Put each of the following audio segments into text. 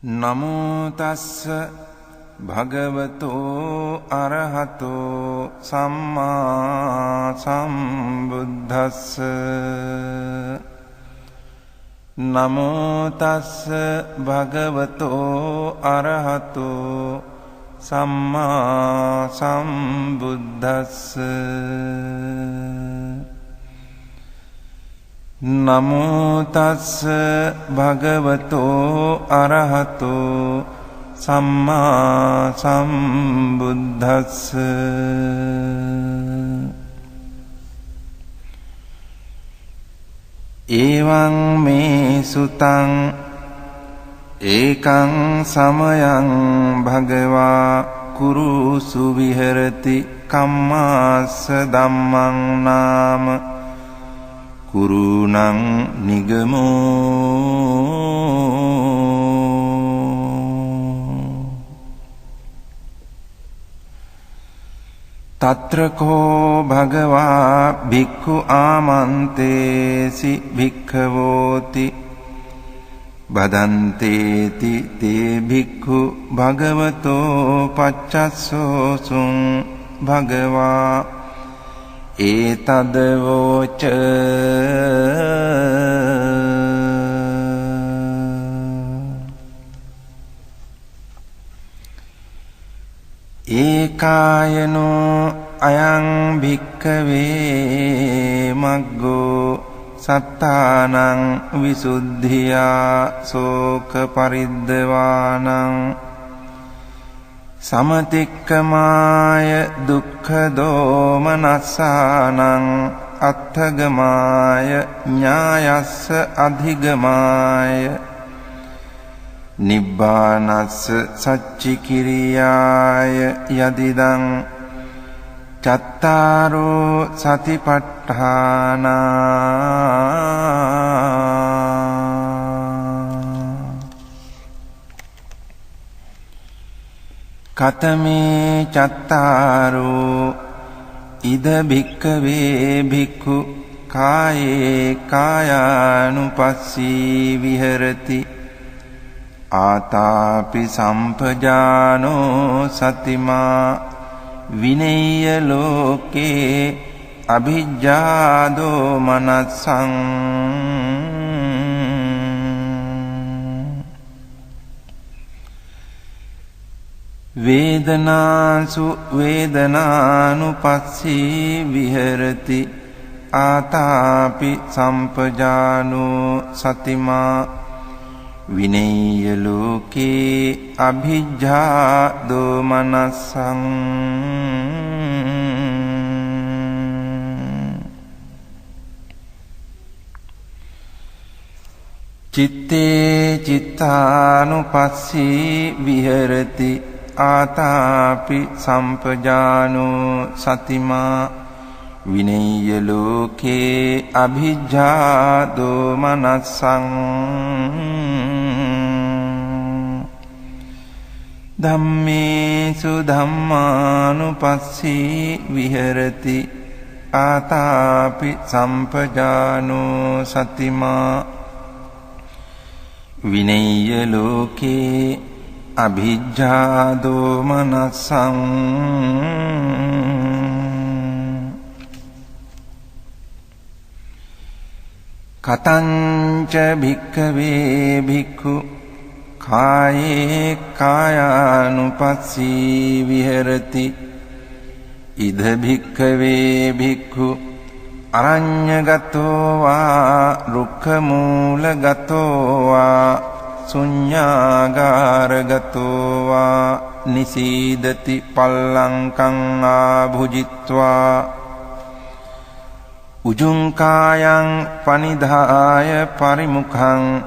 නමෝ තස්ස භගවතෝ අරහතෝ සම්මා සම්බුද්දස්ස නමෝ තස්ස භගවතෝ අරහතෝ සම්මා සම්බුද්දස්ස නමෝ තස්ස භගවතෝ අරහතෝ සම්මා සම්බුද්දස්ස එවං මේ සුතං ඒකං සමයං භගවා කුරුසු විහෙරති කම්මාස්ස ධම්මං නාම කුරුණං නිගමෝ තත්‍රකෝ භගවා භික්ඛු ආමන්තේසි භික්ඛවෝති බදන්තේති තේ භික්ඛු භගවතෝ පච්චස්සෝසුං භගවා ඒතදවෝච ඒකායනෝ අයං භික්ඛවේ මග්ගෝ සත්තානං විසුද්ධියා සෝක පරිද්දවානං සමතික්කමාය දුක්ඛ දෝමනස්සානං අත්ථගමාය ඥායස්ස අධිගමාය නිබ්බානස්ස සච්චිකිරියාය යදිදං චත්තාරෝ සතිපට්ඨානා කතමේ චත්තාරෝ ඉද භික්ඛවේ භික්ඛු කායේ කායානුපස්සී විහෙරති ආතාපි සම්පජානෝ සතිමා විනේය ලෝකේ අභිජ්ජාදෝ මනස්සං වේදනාසු වේදනානුපස්සී විහෙරති ආතාපි සම්පජානෝ සතිමා විනේය ලෝකේ අභිජ්ජා දෝමනස්සං චිත්තේ චිත්තානුපස්සී විහෙරති ආතාපි සම්පජානෝ සතිමා විනේය ලෝකේ අභිජ්ජා දෝමනස්සං ධම්මේසු ධම්මානුපස්සී විහෙරති ආතාපි සම්පජානෝ සතිමා විනේය ලෝකේ අභිජ්ජා දෝමනස්සං කතංච භික්ඛවේ භික්ඛු කායේ කායානුපස්සී විහෙරති ඉද භික්ඛවේ භික්ඛු අරඤ්ඤගතෝ වා රුක්ඛමූලගතෝ වා ශුඤ්ඤාගාරගතෝ වා නිසීදති පල්ලංකං ආභුජිත්වා උජුං කායං පනිදාය පරිමුඛං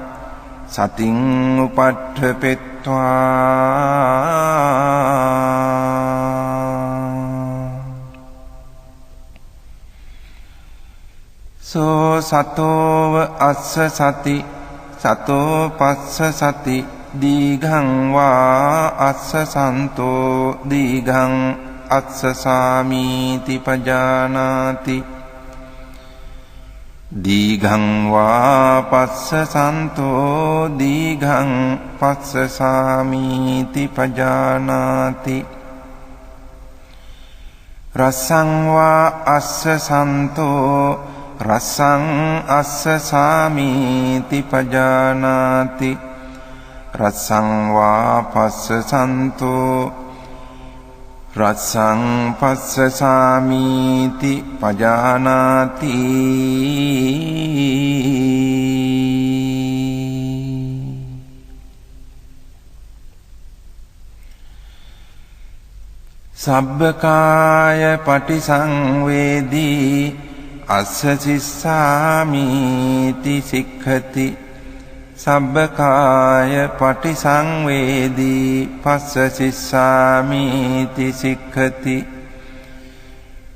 සතින් උපට්ඨපෙත්වා සෝ සතෝව අස්ස සති සතෝ පස්ස සති දීඝං වා අස්ස සන්තෝ දීඝං අස්ස සාමීති පජානාති දීඝං වා පස්සසන්තෝ දීඝං පස්සසාමීති පජානාති රසං වා අස්සසන්තෝ රසං අස්සසාමීති පජානාති රසං වා පස්සසන්තෝ රසං පස්සසාමීති පජානාති සබ්බකාය පටිසංවේදී අස්ස සිස්සාමීති සික්ඛති සබ්බකාය පටිසංවේදී පස්ස සිස්සාමීති සික්ඛති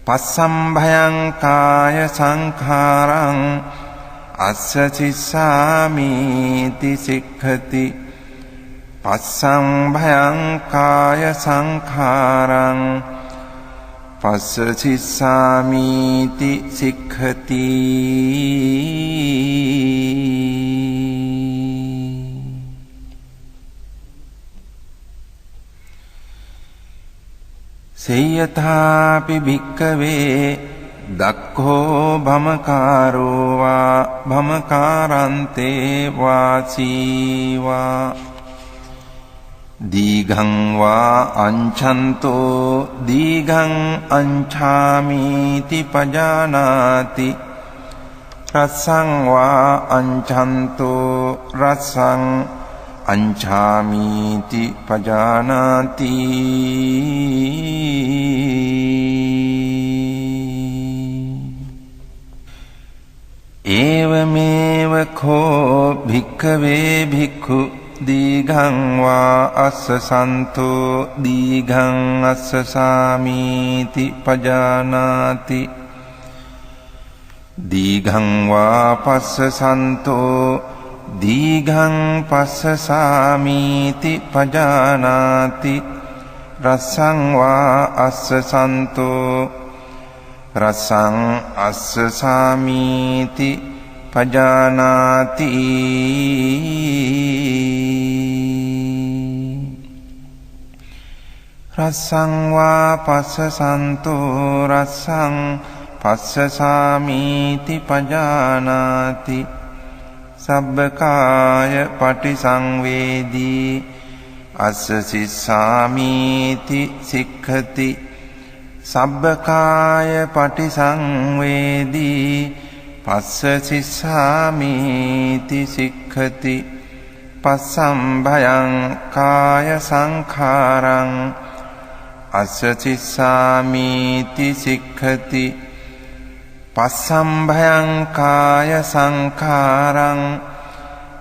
පස්සම්භයං කාය සංඛාරං අස්ස සිස්සාමීති සික්ඛති පස්සම්භයං කාය සංඛාරං පස්ස සිස්සාමීති සික්ඛති සේයථාපි භික්ඛවේ දක්ඛෝ භමකාරෝ වා භමකාරන්තේ වාසීවා දීඝං වා අංඡන්තෝ දීඝං අංඡාමීති පජානාති රසං වා අංඡන්තෝ රසං අංඡාමීති පජානාති ඒවමේව කෝ භික්ඛවේ භික්ඛු දීඝං වා අස්සසන්තෝ දීඝං අස්සසාමීති පජානාති දීඝං වා පස්සසන්තෝ දීඝං පස්සසාමීති පජානාති රසං වා අස්සසන්තෝ රසං අස්සසාමීති පජානාති රසං වා පස්සසන්තෝ රසං පස්සසාමීති පජානාති සබ්බකාය පටිසංවේදී අස්ස සිස්සාමීති සික්ඛති සබ්බකාය පටිසංවේදී පස්ස සිස්සාමීති සික්ඛති පස්සම්භයං කාය සංඛාරං අස්ස සිස්සාමීති සික්ඛති පස්සම්භයං කාය සංඛාරං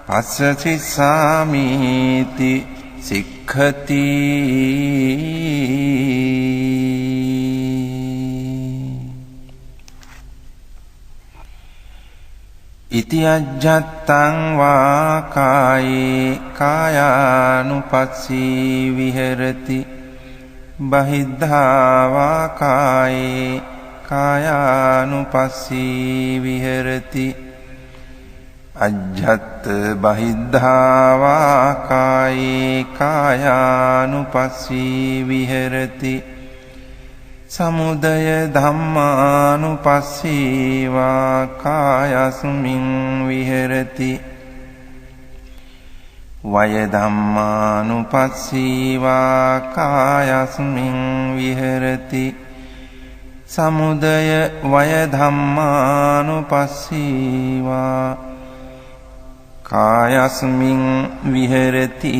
පස්ස සිස්සාමීති සික්ඛති ඉති අජ්ජත්තං වා කායේ කායානුපස්සී විහෙරති බහිද්ධා වා කායේ කායානුපස්සී විහෙරති අජ්ජත් බහිද්ධා වා කායේ කායානුපස්සී විහෙරති සමුදය ධම්මානුපස්සී වා කායස්මින් විහෙරති වය ධම්මානුපස්සී වා කායස්මින් විහෙරති සමුදය වය ධම්මානුපස්සී වා කායස්මින් විහෙරති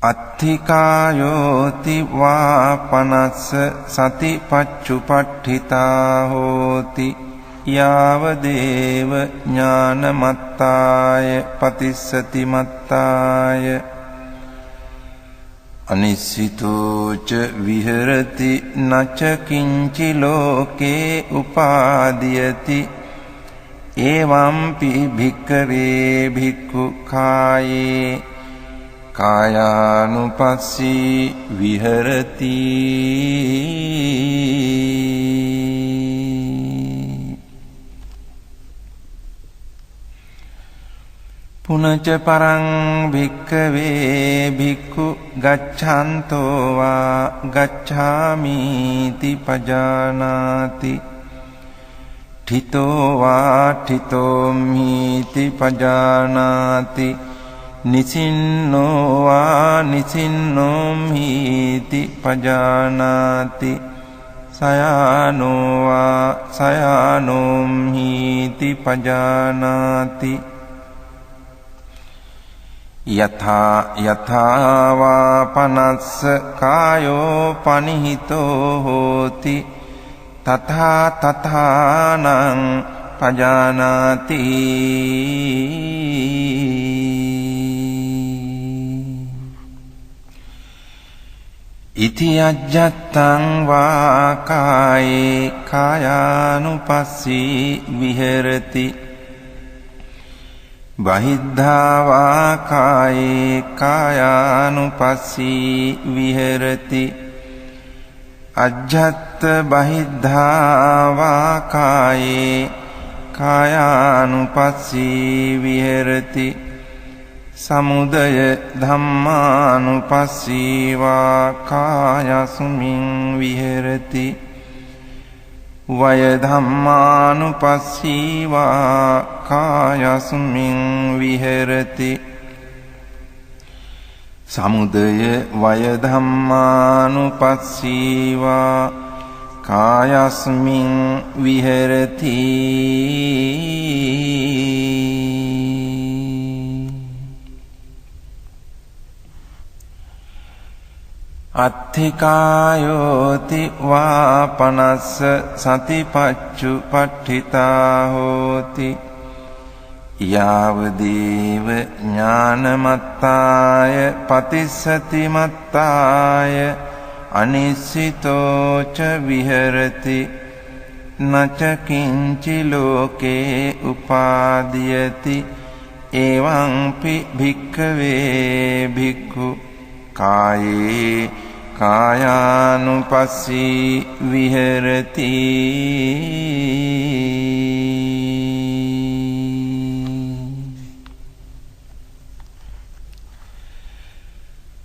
අත්ථිකායෝති වා පනස්ස සතිපච්චුපට්ඨිතා හෝති යාව දේව ඥානමත්තාය පතිස්සති මත්තාය අනිසිතෝච විහෙරති නච කිංචි ලෝකේ උපාදීයති එවම්පි භික්ඛවේ භික්ඛු කායේ කායානුපස්සී විහෙරති පුනච පරං භික්ඛවේ භික්ඛු ගච්ඡන්තෝ වා ගච්ඡාමිති පජානාති ඨිතෝ වා ඨිතෝමිති පජානාති නිසින්නෝ වා නිසින්නෝමිති පජානාති සයානෝ වා සයානෝමිති පජානාති යථා යථා වා පනස්ස කායෝ පනිහිතෝ හෝති තථා තථානං පජානාති ඉති අජ්ජත්තං වා කායේ කායානුපස්සී විහෙරති බහිද්ධා වා කායේ කායානුපස්සී විහෙරති අජ්ජත් බහිද්ධා වා කායේ කායානුපස්සී විහෙරති සමුදය ධම්මානුපස්සී වා කායස්මින් විහෙරති වය ධම්මානුපස්සී වා කායස්මින් විහෙරති සමුදය වය ධම්මානුපස්සී වා කායස්මින් විහෙරති අත්ථිකායෝති වා පනස්ස සතිපච්චුපට්ඨිතා හෝති යාවදේව ඥානමත්තාය පතිස්සති මත්තාය අනිස්සිතෝ ච විහෙරති නච කිංචි ලෝකේ උපාදීයති එවං පි භික්ඛවේ භික්ඛු කායේ කායානුපස්සී විහෙරති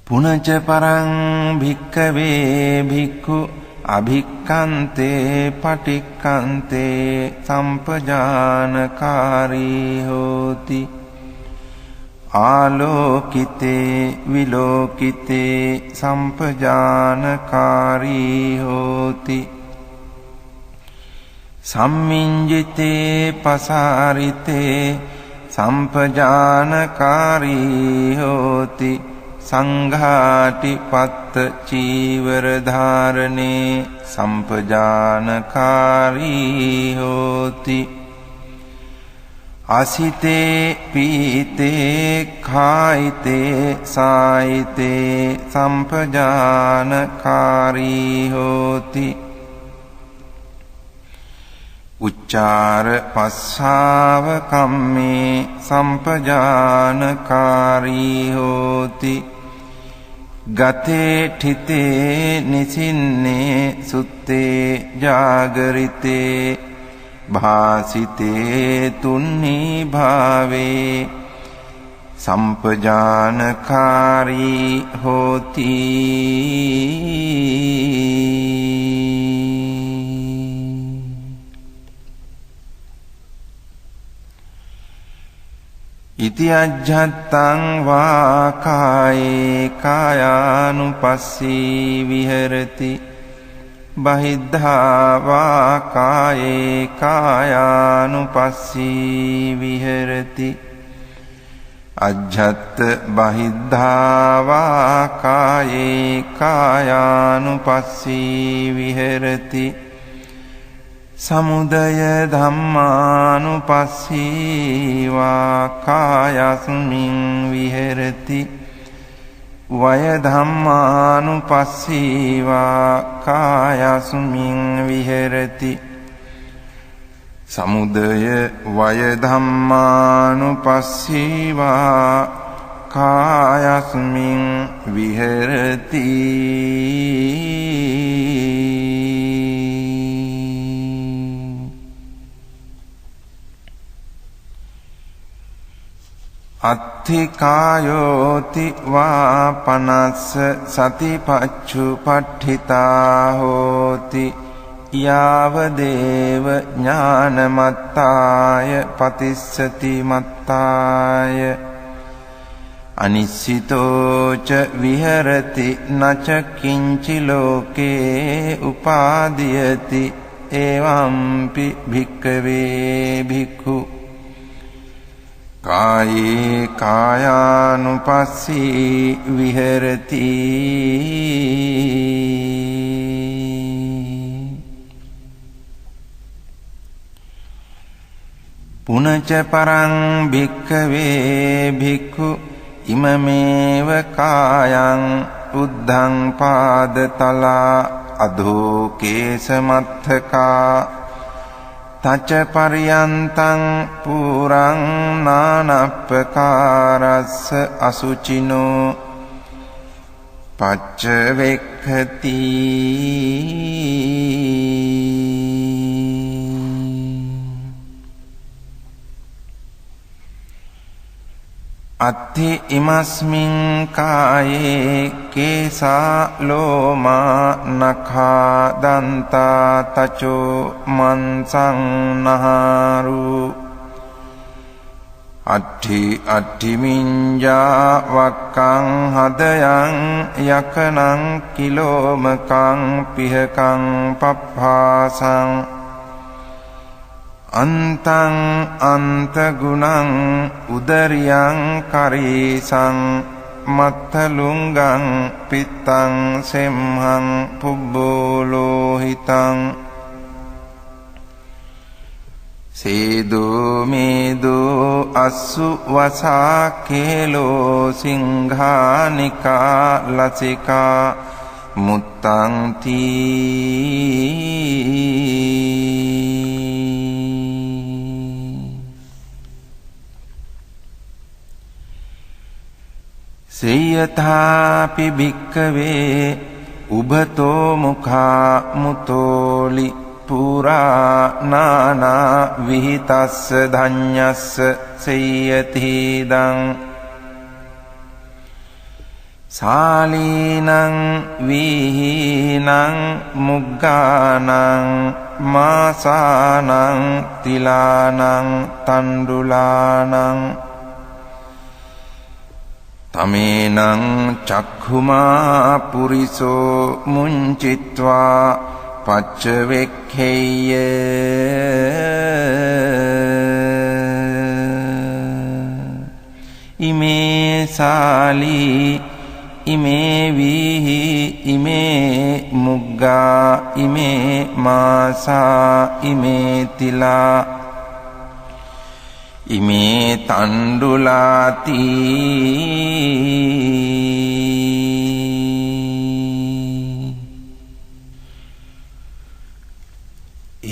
පුනච පරං භික්ඛවේ භික්ඛු අභික්ඛන්තේ පටික්ඛන්තේ සම්පජානකාරී හෝති ආලෝකිතේ විලෝකිතේ සම්පජානකාරී හෝති සම්මිඤ්ජිතේ පසාරිතේ සම්පජානකාරී හෝති සංඝාටි පත්ත චීවර ධාරණේ සම්පජානකාරී හෝති අසිතේ පීතේ කායිතේ සායිතේ සම්පජානකාරී හෝති උච්චාර පස්සාව කම්මේ සම්පජානකාරී හෝති ගතේ ඨිතේ නිසින්නේ සුත්තේ ජාගරිතේ භාසිතේ තුන්නි භාවේ සම්පජානකාරී හෝති ඉති අජ්ජත්තං වා කායේ කායානුපස්සී විහෙරති බහිද්ධා වා කායේ කායානුපස්සී විහෙරති අජ්ජත් බහිද්ධා වා කායේ කායානුපස්සී විහෙරති සමුදය ධම්මානුපස්සී වා කායස්මින් විහෙරති වය ධම්මානුපස්සී වා කායස්මින් විහෙරති සමුදය වය ධම්මානුපස්සී වා කායස්මින් විහෙරති අත්ථිකායෝති වා පනස්ස සතිපච්චුපට්ඨිතා හෝති යාව දේව ඥානමත්තාය පතිස්සති මත්තාය අනිස්සිතෝ ච විහෙරති නච කිංචි ලෝකේ උපාදීයති එවම්පි භික්ඛවේ භික්ඛු කායේ කායානුපස්සී විහෙරති පුනච පරං භික්ඛවේ භික්ඛු ඉමමේව කායං උද්ධං පාදතලා අධෝ කේසමත්තකා තච පරියන්තං පුරං නානප්පකාරස්ස අසුචිනෝ පච්චවෙක්ඛති අත්ථි ඉමස්මින් කායේ කේසා ලෝමා නඛා දන්තා තචෝ මන්සං නහාරු අට්ඨි මිඤ්ඤා වක්කං හදයන් යකනං කිලෝමකං පිහකං පප්පාසං අන්තං අන්තගුණං උදරියං කරීසං මත්තලුංගං පිත්තං සෙම්හං පුබ්බෝලෝහිතං සේදෝ මේදෝ අස්සු වසා කේලෝ සිංහානිකා ලසිකා මුත්තං තී සේයථාපි භික්ඛවේ උභතෝ මුඛා මුතෝලි පුරා නානා විහිතස්ස ධඤ්ඤස්ස සේයති දං සාලීනං විහීනං මුග්ගානං මාසානං තිලානං තණ්ඩුලානං තමේනං චක්ඛුමා පුරිසෝ මුංචිත්වා පච්චවෙක්ඛේය ඉමේ සාලී ඉමේ වීහි ඉමේ මුග්ගා ඉමේ මාසා ඉමේ තිලා ඉමේ තණ්ඩුලාති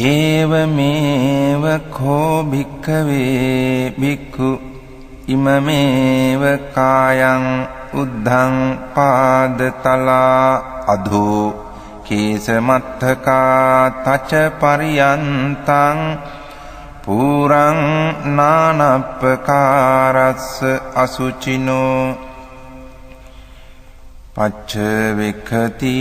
ඒවමේව කෝ භික්ඛවේ භික්ඛු ඉමමේව කායං උද්ධං පාදතලා අධෝ කේසමත්තකා තච පරියන්තං පුරං නානප්පකාරස්ස අසුචිනෝ පච්චවෙක්ඛති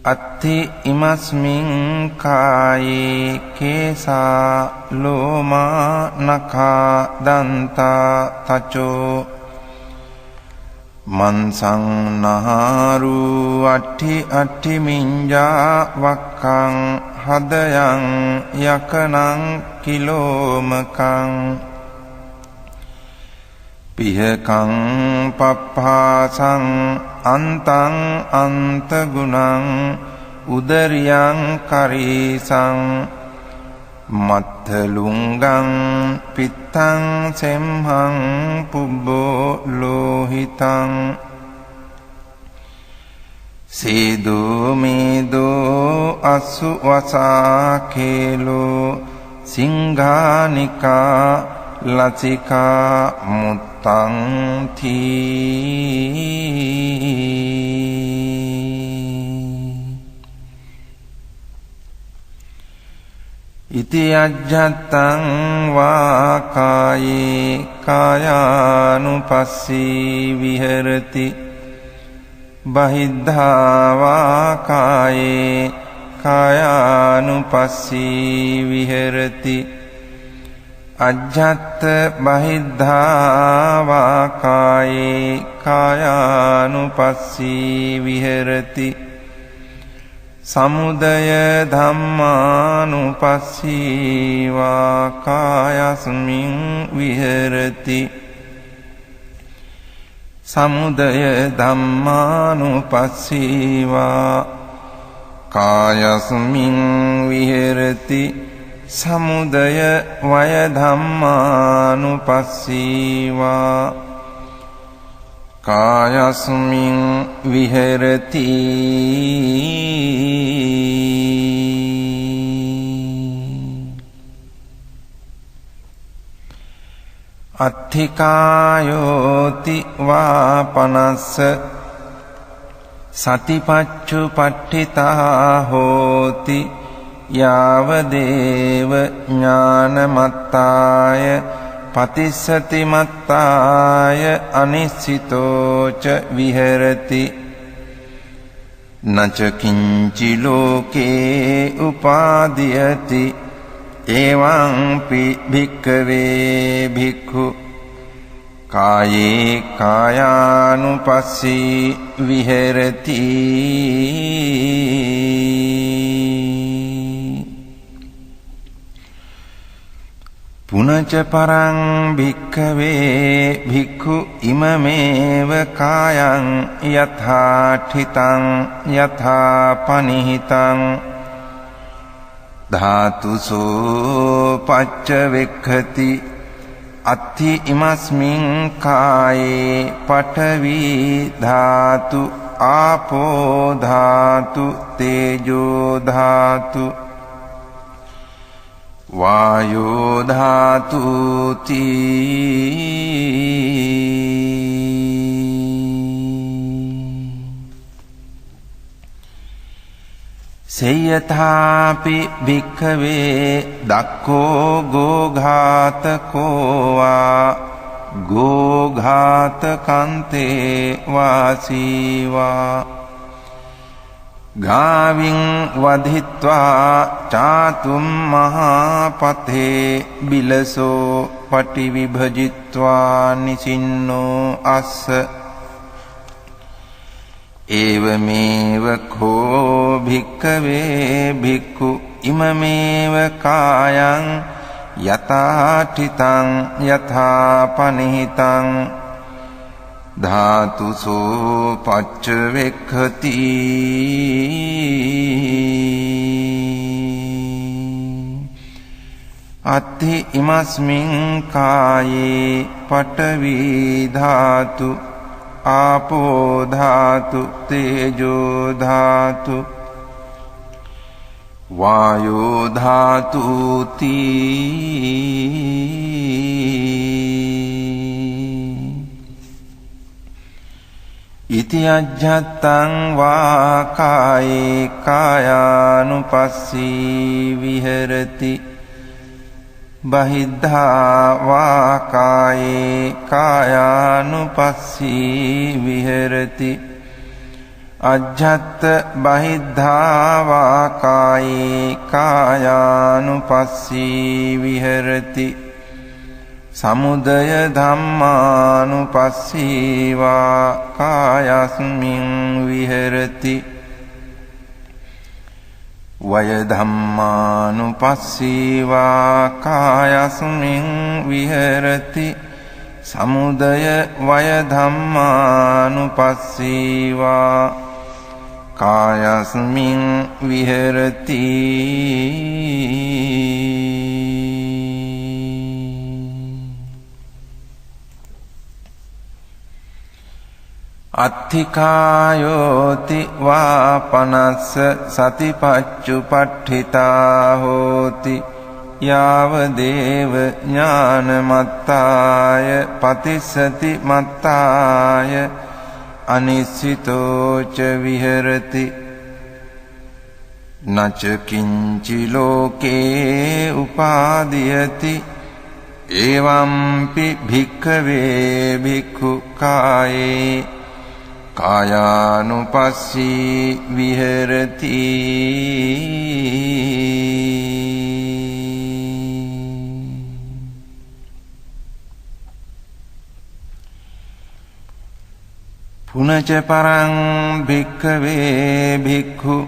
අත්ථි ඉමස්මින් කායේ කේසා ලෝමා නඛා දන්තා තචෝ මන්සං නහාරු අට්ඨි මිඤ්ඤා වක්කං හදයන් යකනං කිලෝමකං පිහකං පප්පාසං අන්තං අන්තගුණං උදරියං කරීසං මත්තලුංගං පිත්තං සෙම්හං පුබ්බෝ ලෝහිතං සේදෝ මේදෝ අස්සු වසා කේලෝ සිංහානිකා ලසිකා මුත්තං තී ඉති අජ්ජත්තං වා කායේ කායානුපස්සී විහෙරති බහිද්ධා වා කායේ කායානුපස්සී විහෙරති අජ්ජත් බහිද්ධා වා කායේ කායානුපස්සී විහෙරති සමුදය ධම්මානුපස්සී වා කායස්මින් විහෙරති සමුදය ධම්මානුපස්සී වා කායස්මින් විහෙරති සමුදය වය ධම්මානුපස්සී වා කායස්මින් විහෙරති අත්ථිකායෝති වාපනස්ස සතිපච්චුපට්ඨිතා හෝති යාවදේව ඥානමත්තාය පතිස්සති මත්තාය අනිස්සිතෝච විහෙරති නච කිංචි ලෝකේ උපාදීයති එවං පි භික්ඛවේ භික්ඛු කායේ කායානුපස්සී විහෙරති පුනච පරං භික්ඛවේ භික්ඛු ඉමමේව කායං යථාඨිතං යථාපනිහිතං ධාතුසෝ පච්චවෙක්ඛති අත්ථි ඉමස්මින් කායේ පඨවි ධාතු ආපෝ ධාතු තේජෝ ධාතු වායෝ ධාතු සේයථාපි භික්ඛවේ දක්ඛෝ ගෝඝාතකෝ වා ගෝඝාතකන්තේ වාසීවා ගාවින් වධිත්වා චාතුම් මහාපතේ බිලසෝ පටිවිභජිත්වා නිසින්නෝ අස්ස ඒවමේව කෝ භික්ඛවේ භික්ඛු ඉමමේව කායං යථාඨිතං යථාපනිහිතං ධාතුසෝ පච්චවෙක්ඛති අත්ථි ඉමස්මින් කායේ පඨවි ධාතු ආපෝ ධාතු තේජෝ ධාතු වායෝ ධාතු ඉති අජ්ජත්තං වා කායේ කායානුපස්සී විහෙරති බහිද්ධා වා කායේ කායානුපස්සී විහෙරති අජ්ජත් බහිද්ධා වා කායේ කායානුපස්සී විහෙරති සමුදය ධම්මානුපස්සී වා කායස්මින් විහෙරති වය ධම්මානුපස්සී වා කායස්මින් විහෙරති සමුදය වය ධම්මානුපස්සී වා කායස්මින් විහෙරති අත්ථිකායෝති වාපනස්ස සතිපච්චුපට්ඨිතා හෝති යාව දේව ඥානමත්තාය පතිස්සති මත්තාය අනිස්සිතෝ ච විහෙරති නච කිංචි ලෝකේ උපාදීයති එවම්පි භික්ඛවේ භික්ඛු කායේ කායානුපස්සී විහෙරති පුනච පරං භික්ඛවේ භික්ඛු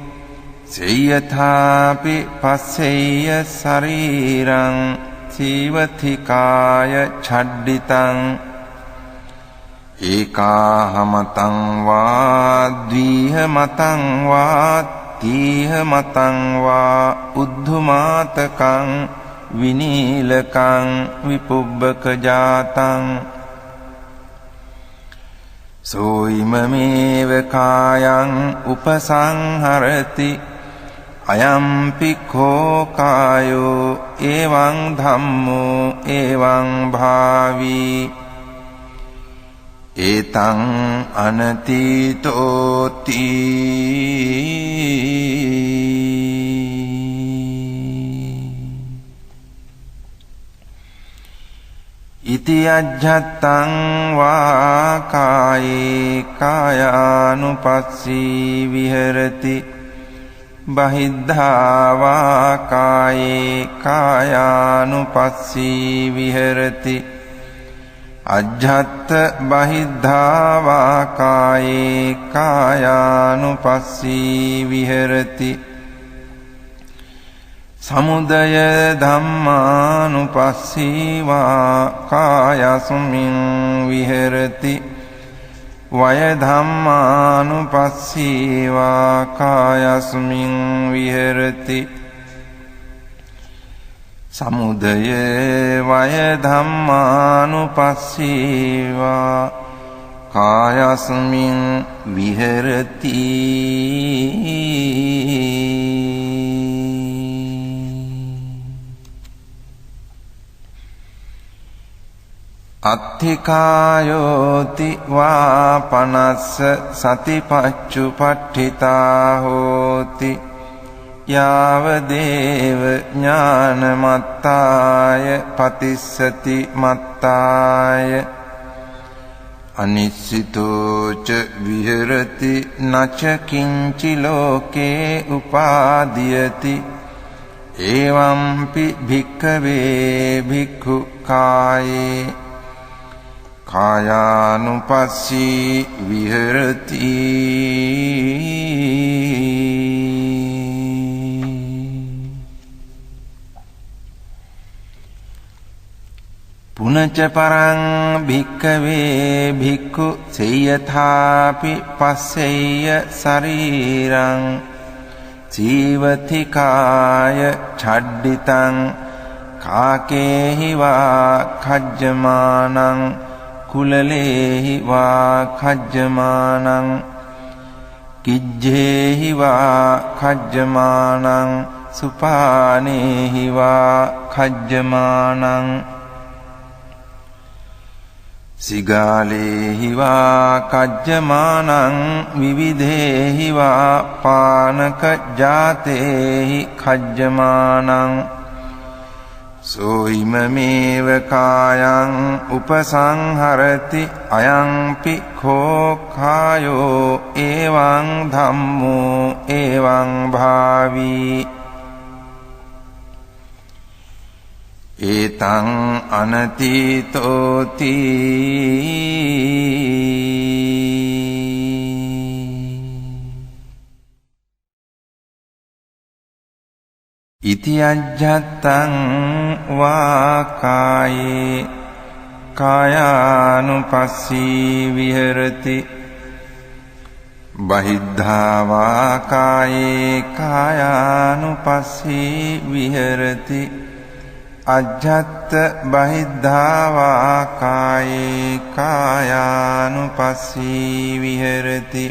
සේයථාපි පස්සෙය්‍ය ශරීරං සීවතිකාය ඡඩ්ඩිතං ඒකාහමතං වා ද්විහමතං වා තීහමතං වා උද්ධමාතකං විනීලකං විපුබ්බක ජාතං සෝයිමමේව කායං උපසංහරති අයම්පි කෝ කායෝ එවං ධම්මෝ එවං භාවී ඒතං අනතීතෝති ඉති අජ්ජත්තං වා කායේ කායානුපස්සී විහෙරති බහිද්ධා වා කායේ කායානුපස්සී විහෙරති අජ්ජත් බහිද්ධා වා කායේ කායානුපස්සී විහෙරති සමුදය ධම්මානුපස්සී වා කායස්මින් විහෙරති වය ධම්මානුපස්සී වා කායස්මින් විහෙරති සමුදය වය ධම්මානුපස්සී වා කායස්මින් විහෙරති අත්ථිකායෝති වා පනස්ස සතිපච්චුපට්ඨිතා හෝති යාව දේව ඥානමත්තාය පතිස්සති මත්තාය අනිස්සිතෝ ච විහෙරති නච කිංචි ලෝකේ උපාදීයති එවම්පි භික්ඛවේ භික්ඛු කායේ කායානුපස්සී විහෙරති පුනච පරං භික්ඛවේ භික්ඛු සේයථාපි පස්සෙය්‍ය ශරීරං ජීවතිකාය ඡඩ්ඩිතං කාකේහි වා khajjamaනං කුලලේහි වා khajjamaනං කිජ්ජේහි වා khajjamaනං සුපානේහි වා khajjamaනං සිගාලේහි වා khajjamaනං විවිධේහි වා පානක ජාතේහි khajjamaනං සෝයිමමේව කායං උපසංහරති අයංපි කෝ කායෝ එවං ධම්මෝ එවං භාවී ඒතං අනතීතෝති ඉති අජ්ජත්තං වා කායේ කායානුපස්සී විහෙරති බහිද්ධා වා කායේ කායානුපස්සී විහෙරති අජ්ජත් බහිද්ධා වා කායේ කායානුපස්සී විහෙරති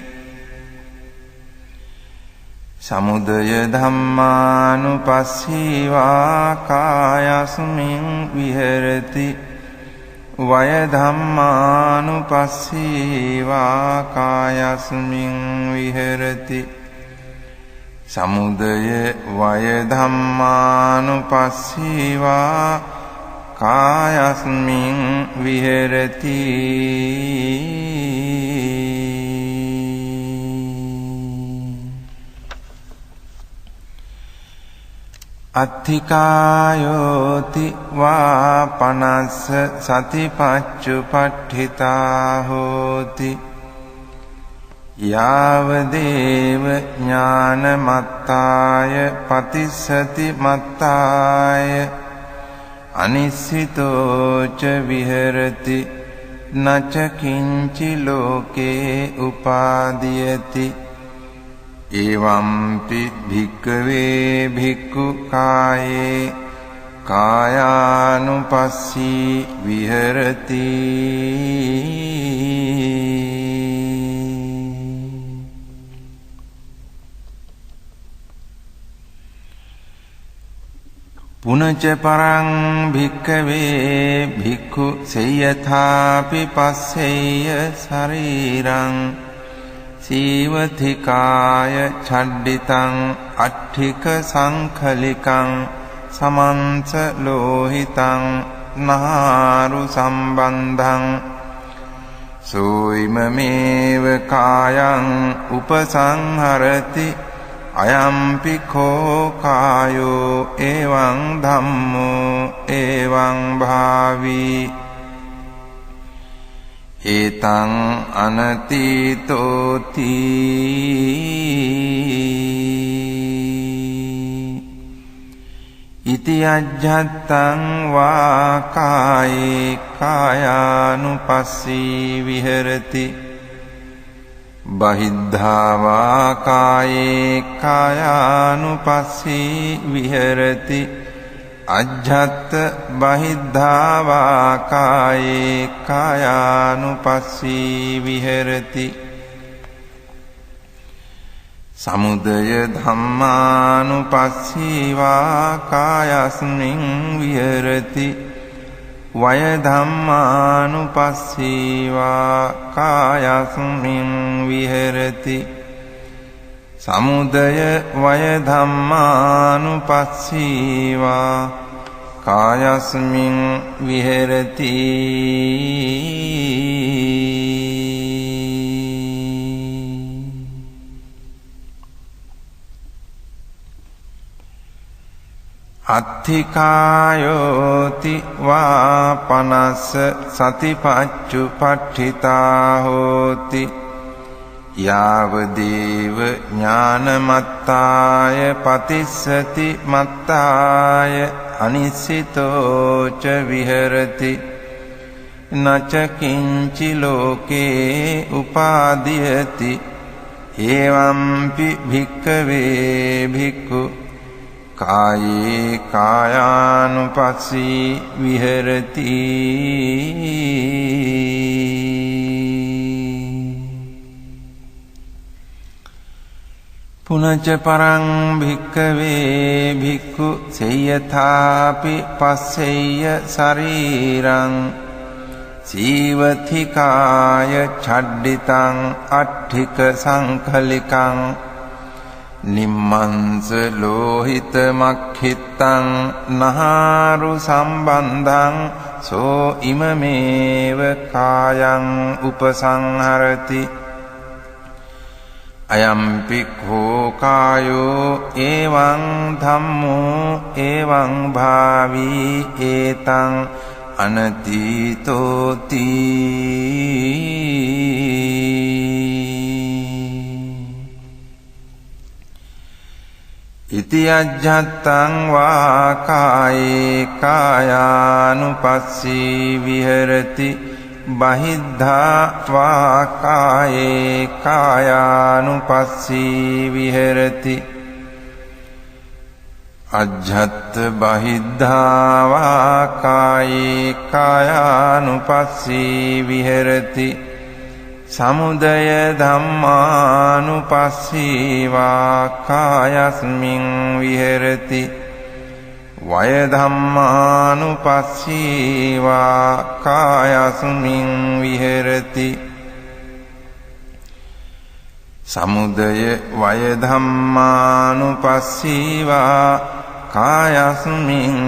සමුදය ධම්මානුපස්සීවා කායස්මින් විහෙරති වය ධම්මානුපස්සීවා කායස්මින් විහෙරති සමුදය වය ධම්මානුපස්සීවා කායස්මින් විහෙරති අත්ථිකායෝති වා පනස්ස සතිපච්චුපට්ඨිතා හෝති යාවදේව ඥානමත්තාය පතිස්සති මත්තාය අනිස්සිතෝච විහෙරති නච කිංචි ලෝකේ උපාදීයති එවම්පි භික්ඛවේ භික්ඛු කායේ කායානුපස්සී විහෙරති පුනච පරං භික්ඛවේ භික්ඛු සේයථාපි පස්සෙය්‍ය ශරීරං සීවතිකාය ඡඩ්ඩිතං අට්ඨික සංඛලිකං සමන්ස ලෝහිතං නාරු සම්බන්ධං සෝයිමමේව කායං උපසංහරති අයම්පි කෝ කායෝ එවං ධම්මෝ එවං භාවී ඒතං අනතීතෝති ඉති අජ්ජත්තං වා කායේ කායානුපස්සී විහෙරති බහිද්ධා වා කායේ කායානුපස්සී විහෙරති අජ්ජත් බහිද්ධා වා කායේ කායානුපස්සී විහෙරති සමුදය ධම්මානුපස්සීවා කායස්මින් විහෙරති වය ධම්මානුපස්සීවා කායස්මින් විහෙරති සමුදය වය ධම්මානුපස්සීවා කායස්මින් විහෙරති අත්ථිකායෝති වා පනස්ස සතිපච්චුපට්ඨිතා හෝති යාවදේව ඥානමත්තාය පතිස්සති මත්තාය අනිස්සිතෝච විහෙරති නච කිංචි ලෝකේ උපාදීයති එවම්පි භික්ඛවේ භික්ඛු කායේ කායානුපස්සී විහෙරති පුනච පරං භික්ඛවේ භික්ඛු සේයථාපි පස්සෙය්‍ය ශරීරං සීවතිකාය ඡඩ්ඩිතං අට්ඨික සංඛලිකං නිම්මංස ලෝහිත මක්ඛිත්තං නහාරු සම්බන්ධං සෝ ඉමමේව කායං උපසංහරති අයම්පි කෝ කායෝ එවං ධම්මෝ එවං භාවී ඒතං අනතීතෝති ඉති අජ්ජත්තං වා කායේ කායානුපස්සී විහෙරති බහිද්ධා වා කායේ කායානුපස්සී විහෙරති අජ්ජත් බහිද්ධා වා කායේ කායානුපස්සී විහෙරති සමුදය ධම්මානුපස්සීවා කායස්මින් විහෙරති වය ධම්මානුපස්සීවා කායස්මින් විහෙරති සමුදය වය ධම්මානුපස්සීවා කායස්මින්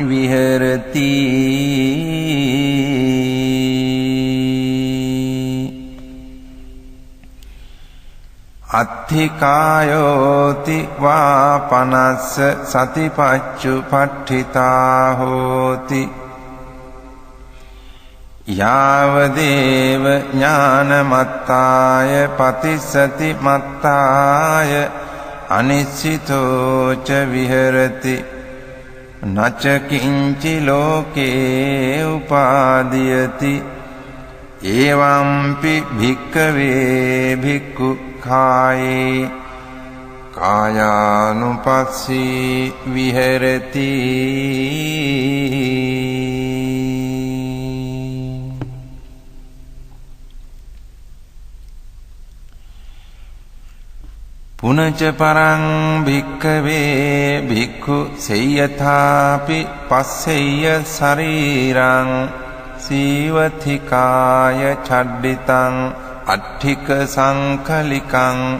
විහෙරති අත්ථිකායෝති වා පනස්ස සතිපච්චුපට්ඨිතා හෝති යාවදේව ඥානමත්තාය පතිස්සති මත්තාය අනිශ්චිතෝ ච විහෙරති නච කිංචි ලෝකේ උපාදීයති එවම්පි භික්ඛවේ භික්ඛු කායේ කායානුපස්සී විහෙරති පුනච පරං භික්ඛවේ භික්ඛු සේයථාපි පස්සෙය්‍ය ශරීරං සීවතිකාය චඩ්ඩිතං අට්ඨික සංකලිකං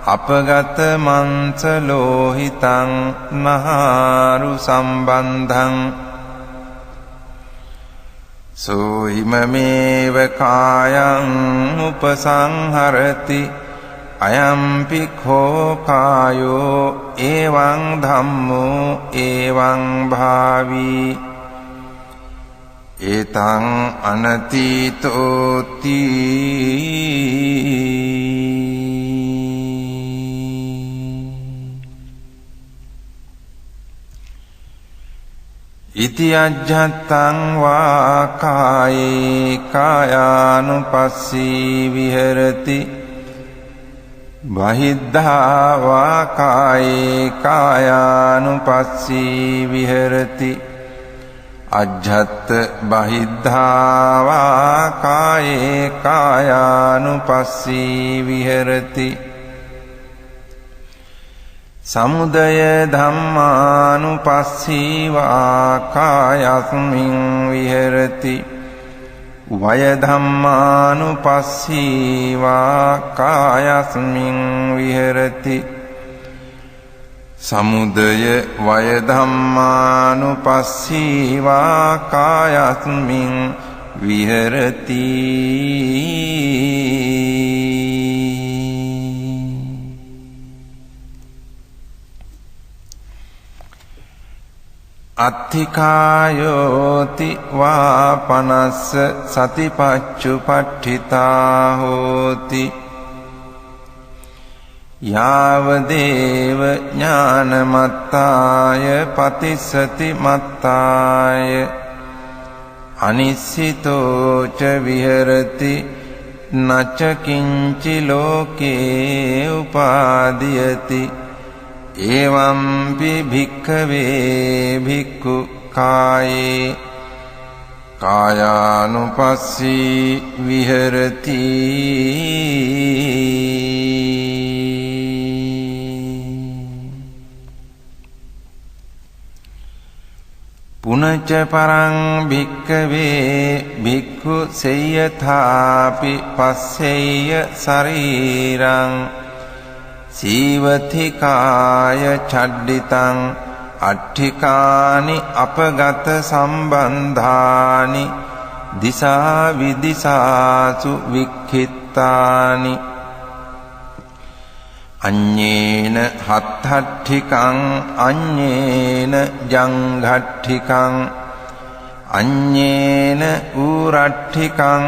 අපගත මංස ලෝහිතං නහාරු සම්බන්ධං සෝයිමමේව කායං උපසංහරති අයම්පි කෝ කායෝ එවං ධම්මෝ එවං භාවී ඒතං අනතීතෝති ඉති අජ්ජත්තං වා කායේ කායානුපස්සී විහෙරති බහිද්ධා වා කායේ කායානුපස්සී විහෙරති අජ්ජත් බහිද්ධා වා කායේ කායානුපස්සී විහෙරති සමුදය ධම්මානුපස්සීවා කායස්මින් විහෙරති වය ධම්මානුපස්සීවා කායස්මින් විහෙරති සමුදය වය ධම්මානුපස්සීවා කායස්මින් විහෙරති අත්ථිකායෝති වා පනස්ස සතිපච්චුපට්ඨිතා හෝති යාවදේව ඥානමත්තාය පතිස්සති මත්තාය අනිශ්චිතෝ ච විහෙරති නච කිංචි ලෝකේ උපාදීයති එවම්පි භික්ඛවේ භික්ඛු කායේ කායානුපස්සී විහෙරති පුනච පරං භික්ඛවේ භික්ඛු සේයථාපි පස්සෙය්‍ය ශරීරං සීවතිකාය චඩ්ඩිතං අට්ඨිකානි අපගත සම්බන්ධානි දිසා විදිසාසු වික්ඛිත්තානි අඤ්ඤේන හත්ථට්ඨිකං අඤ්ඤේන ජංඝට්ඨිකං අඤ්ඤේන ඌරට්ඨිකං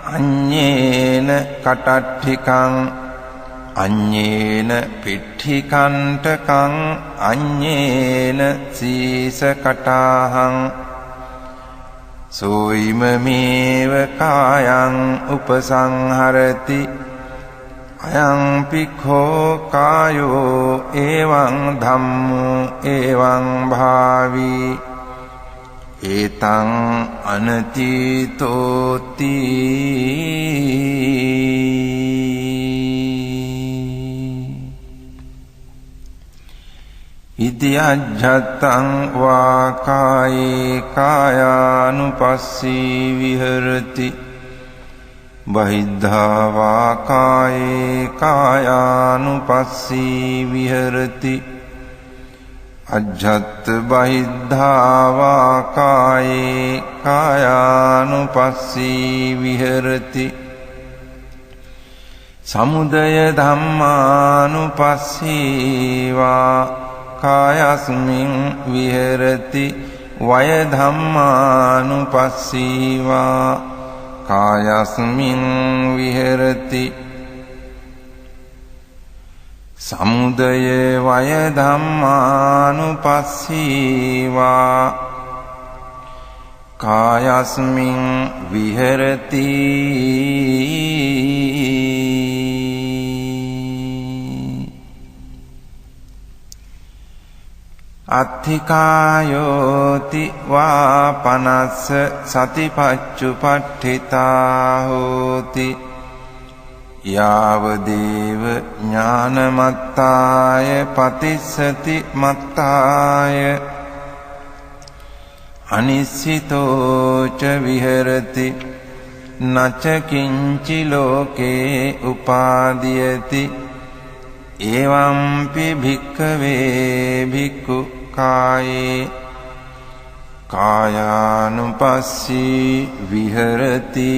අඤ්ඤේන කටට්ඨිකං අඤ්ඤේන පිට්ඨිකණ්ඨකං අඤ්ඤේන සීසකටාහං සෝයිමමේව කායං උපසංහරති අයං පික්ඛෝ කායෝ එවං ධම්මෝ එවං භාවී ඒතං අනතීතෝති ඉති අජ්ජත්තං වා කායේ කායානුපස්සී විහෙරති බහිද්ධා වා කායේ කායානුපස්සී විහෙරති අජ්ජත් බහිද්ධා වා කායේ කායානුපස්සී විහෙරති සමුදය ධම්මානුපස්සී වා කායස්මින් විහෙරති වය ධම්මානුපස්සී වා කායස්මින් විහෙරති සමුදය වය ධම්මානුපස්සී වා කායස්මින් විහෙරති අත්ථිකායෝති වා පනස්ස සතිපච්චුපට්ඨිතා හෝති යාවදේව ඥානමත්තාය පතිස්සති මත්තාය අනිස්සිතෝච විහෙරති නච කිංචි ලෝකේ උපාදීයති එවම්පි භික්ඛවේ භික්ඛු කායේ කායානුපස්සී විහෙරති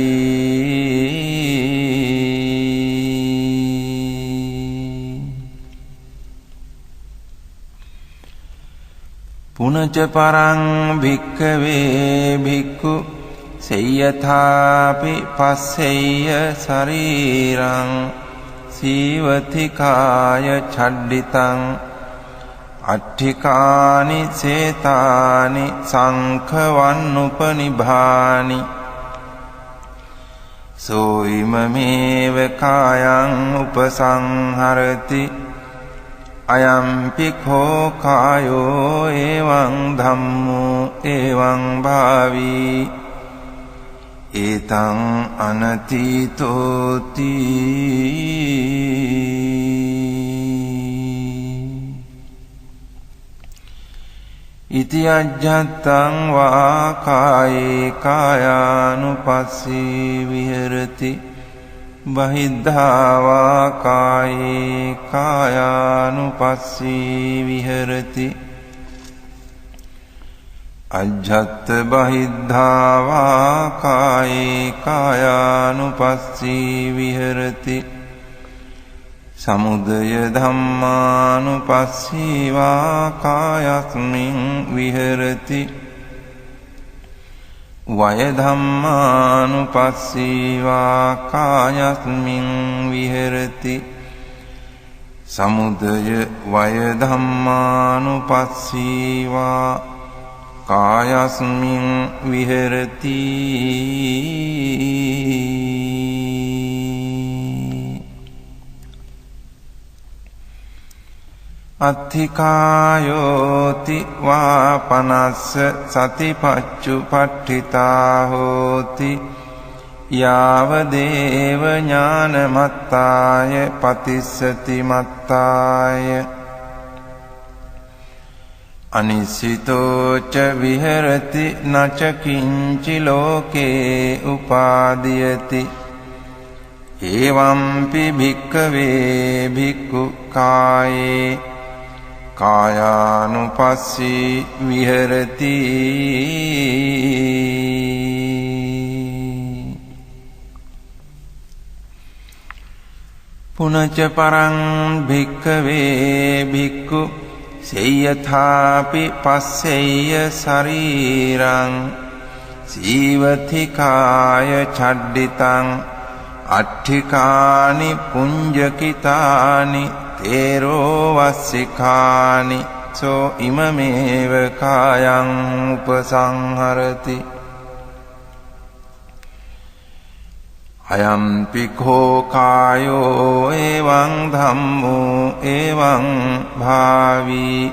පුනච පරං භික්ඛවේ භික්ඛු සේයථාපි පස්සෙය්‍ය ශරීරං සීවතිකාය ඡඩ්ඩිතං අට්ඨිකානි සේතානි සංඛවන්නුපනිභානි සෝයිමමේව කායං උපසංහරති අයම්පි කෝ කායෝ එවං ධම්මෝ එවං භාවී ඒතං අනතීතෝති ඉති අජ්ජත්තං වා කායේ කායානුපස්සී විහෙරති බහිද්ධා වා කායේ කායානුපස්සී විහෙරති අජ්ජත් බහිද්ධා වා කායේ කායානුපස්සී විහෙරති සමුදය ධම්මානුපස්සී වා කායස්මින් විහෙරති වය ධම්මානුපස්සී වා කායස්මින් විහෙරති සමුදය වය ධම්මානුපස්සී වා කායස්මින් විහෙරති අත්ථිකායෝති වා පනස්ස සතිපච්චුපට්ඨිතා හෝති යාවදේව ඥානමත්තාය පතිස්සති මත්තාය අනිසිතෝච විහෙරති නච කිංචි ලෝකේ උපාදීයති එවම්පි භික්ඛවේ භික්ඛු කායේ කායානුපස්සී විහෙරති පුනච පරං භික්ඛවේ භික්ඛු සේයථාපි පස්සෙය්‍ය ශරීරං සීවතිකාය ඡඩ්ඩිතං අට්ඨිකානි පුඤ්ජකිතානි තේරෝ වස්සිකානි සෝ ඉමමේව කායං උපසංහරති අයම්පි කෝ කායෝ එවං ධම්මෝ එවං භාවී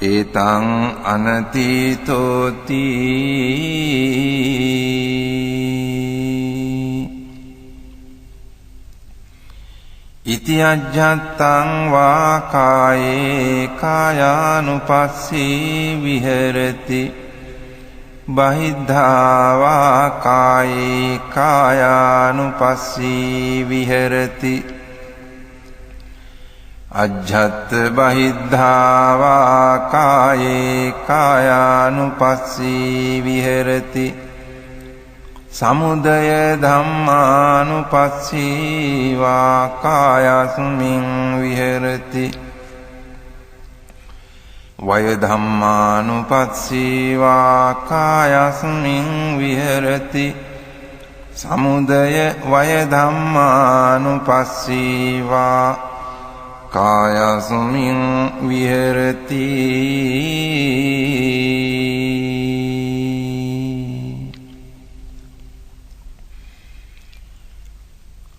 ඒතං අනතීතෝති ඉති අජ්ජත්තං වා කායේ කායානුපස්සී විහෙරති බහිද්ධා වා කායේ කායානුපස්සී විහෙරති අජ්ජත් බහිද්ධා වා කායේ කායානුපස්සී විහෙරති සමුදය ධම්මානුපස්සී වා කායස්මින් විහෙරති වය ධම්මානුපස්සී වා කායස්මින් විහෙරති සමුදය වය ධම්මානුපස්සී වා කායස්මින් විහෙරති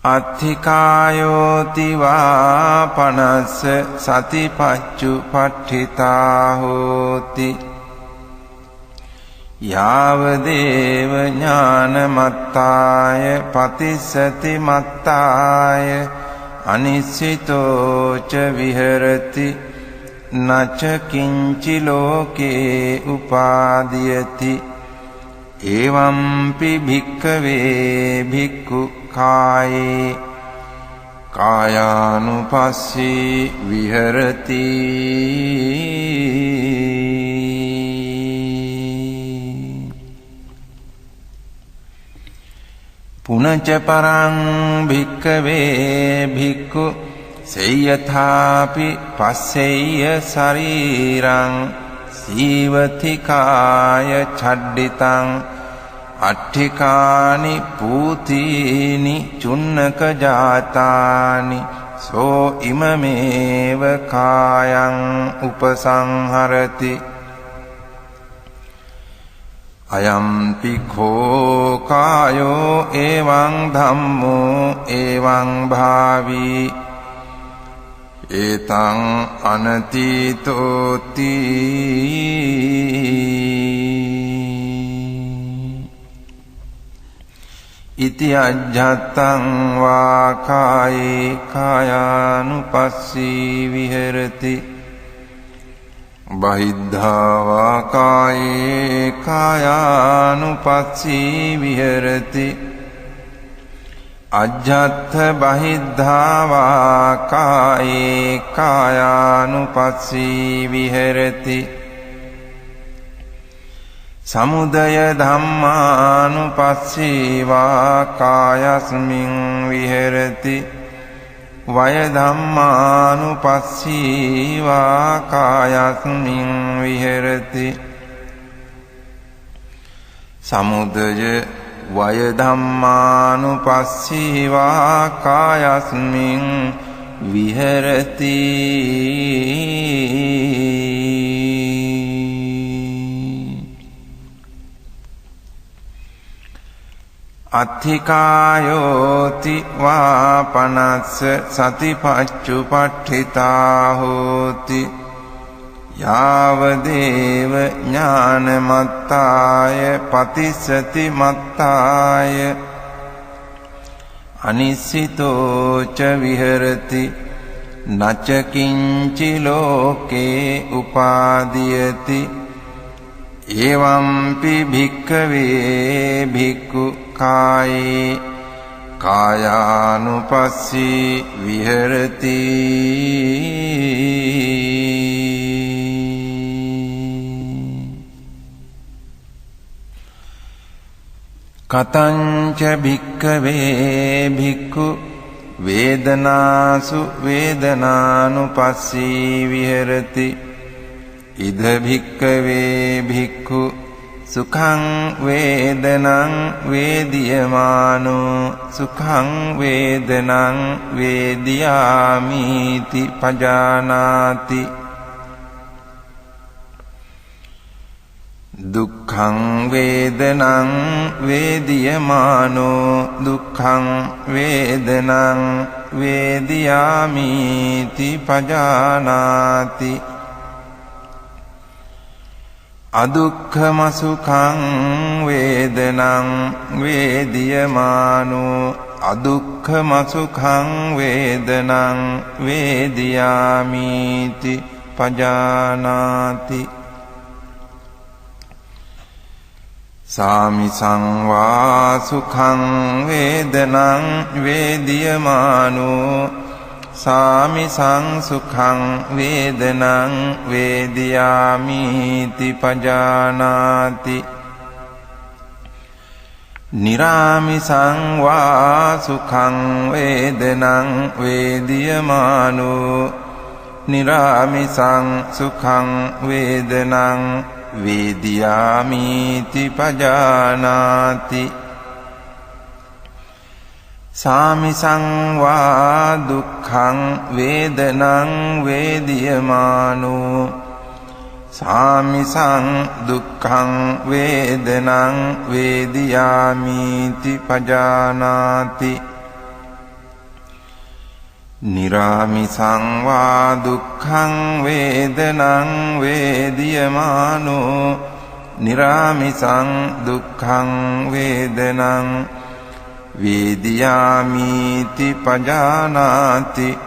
අත්ථිකායෝති වා පනස්ස සතිපච්චුපට්ඨිතා හෝති යාව දේව ඥානමත්තාය පතිස්සති මත්තාය අනිස්සිතෝ ච විහෙරති නච කිංචි ලෝකේ උපාදීයති එවම්පි භික්ඛවේ භික්ඛු කායේ කායානුපස්සී විහෙරති පුනච පරං භික්ඛවේ භික්ඛු සේයථාපි පස්සෙය්‍ය ශරීරං සීවති කාය ඡඩ්ඩිතං අට්ඨිකානි පූතීනි චුන්නක ජාතානි සෝ ඉමමේව කායං උපසංහරති අයම්පි කෝ කායෝ එවං ධම්මෝ එවං භාවී ඒතං අනතීතෝති ඉති අජ්ජත්තං වා කායේ කායානුපස්සී විහෙරති බහිද්ධා වා කායේ කායානුපස්සී විහෙරති අජ්ජත්ථ බහිද්ධා වා කායේ කායානුපස්සී විහෙරති සමුදය ධම්මානුපස්සී වා කායස්මින් විහෙරති වය ධම්මානුපස්සී වා කායස්මින් විහෙරති සමුදය වය ධම්මානුපස්සී වා කායස්මින් විහෙරති අත්ථිකායෝති වා පනස්ස සතිපච්චුපට්ඨිතා හෝති යාව දේව ඥානමත්තාය පතිස්සති මත්තාය අනිස්සිතෝ ච විහෙරති නච කිංචි ලෝකේ උපාදීයති එවම්පි භික්ඛවේ භික්ඛු කායේ කායානුපස්සී විහෙරති කතංච භික්ඛවේ භික්ඛු වේදනාසු වේදනානුපස්සී විහෙරති ඉද භික්ඛවේ භික්ඛු සුඛං වේදනං වේදියමානෝ සුඛං වේදනං වේදියාමිති පජානාති දුක්ඛං වේදනං වේදියමානෝ දුක්ඛං වේදනං වේදියාමිති පජානාති අදුක්ඛම සුඛං වේදනං වේදියමානෝ අදුක්ඛම සුඛං වේදනං වේදියාමිති පජානාති සාමිසං වා සුඛං වේදනං වේදියමානෝ සාමිසං සුඛං වේදනං වේදියාමිති පජානාති නිරාමිසං වා සුඛං වේදනං වේදියමානෝ නිරාමිසං සුඛං වේදනං වේදියාමිති පජානාති සාමිසං වා දුක්ඛං වේදනං වේදියමානෝ සාමිසං දුක්ඛං වේදනං වේදියාමිති පජානාති නිරාමිසං වා දුක්ඛං වේදනං වේදියමානෝ නිරාමිසං දුක්ඛං වේදනං වේදියාමිති පජානාති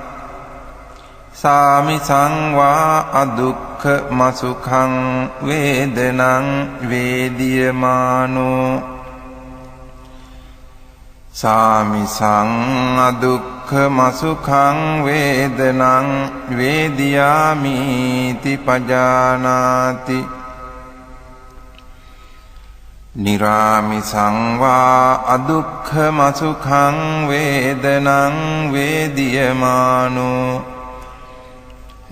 සාමිසං වා අදුක්ඛම සුඛං වේදනං වේදියමානෝ සාමිසං අදුක්ඛම සුඛං වේදනං වේදියාමිති පජානාති නිරාමිසං වා අදුක්ඛම සුඛං වේදනං වේදියමානෝ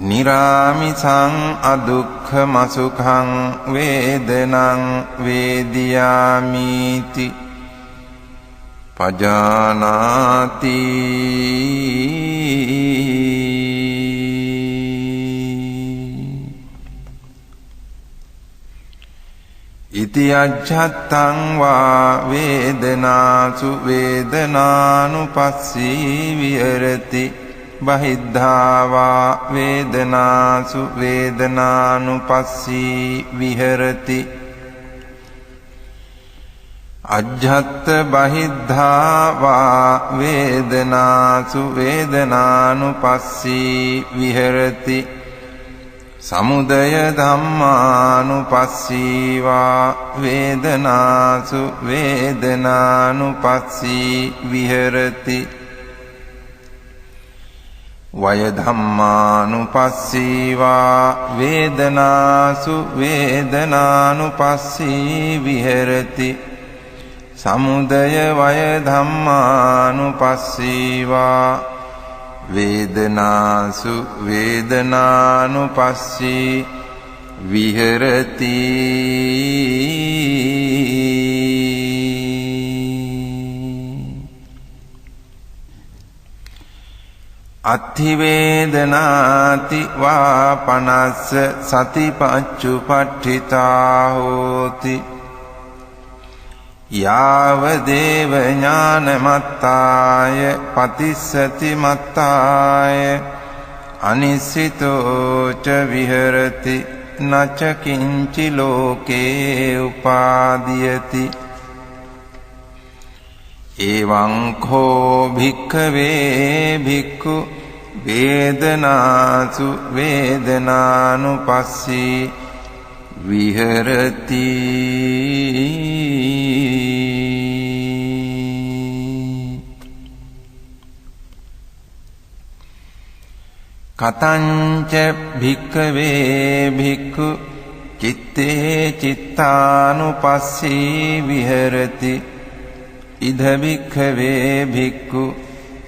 නිරාමිසං අදුක්ඛම සුඛං වේදනං වේදියාමිති පජානාති ඉති අජ්ජත්තං වා වේදනාසු වේදනානුපස්සී විහෙරති බහිද්ධා වා වේදනාසු වේදනානුපස්සී විහෙරති අජ්ජත්ත බහිද්ධා වා වේදනාසු වේදනානුපස්සී විහෙරති සමුදය ධම්මානුපස්සී වා වේදනාසු වේදනානුපස්සී විහෙරති වය ධම්මානුපස්සී වා වේදනාසු වේදනානුපස්සී විහෙරති සමුදය වය ධම්මානුපස්සී වා වේදනාසු වේදනානුපස්සී විහෙරති අත්ථි වේදනාති වා පනස්ස සතිපච්චුපට්ඨිතා හෝති යාව දේව ඥානමත්තාය පතිස්සති මත්තාය අනිසිතෝ ච විහෙරති නච කිංචි ලෝකේ උපාදීයති එවං කෝ භික්ඛවේ භික්ඛු වේදනාසු වේදනානුපස්සී විහෙරති කතංච භික්ඛවේ භික්ඛු චිත්තේ චිත්තානුපස්සී විහෙරති ඉද භික්ඛවේ භික්ඛු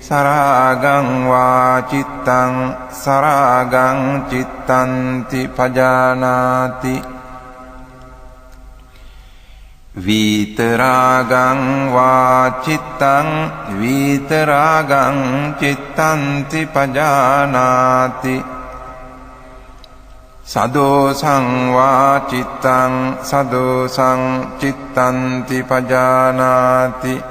සරාගං වා චිත්තං සරාගං චිත්තන්ති පජානාති විතරාගං වා චිත්තං විතරාගං චිත්තන්ති පජානාති සදෝසං වා චිත්තං සදෝසං චිත්තන්ති පජානාති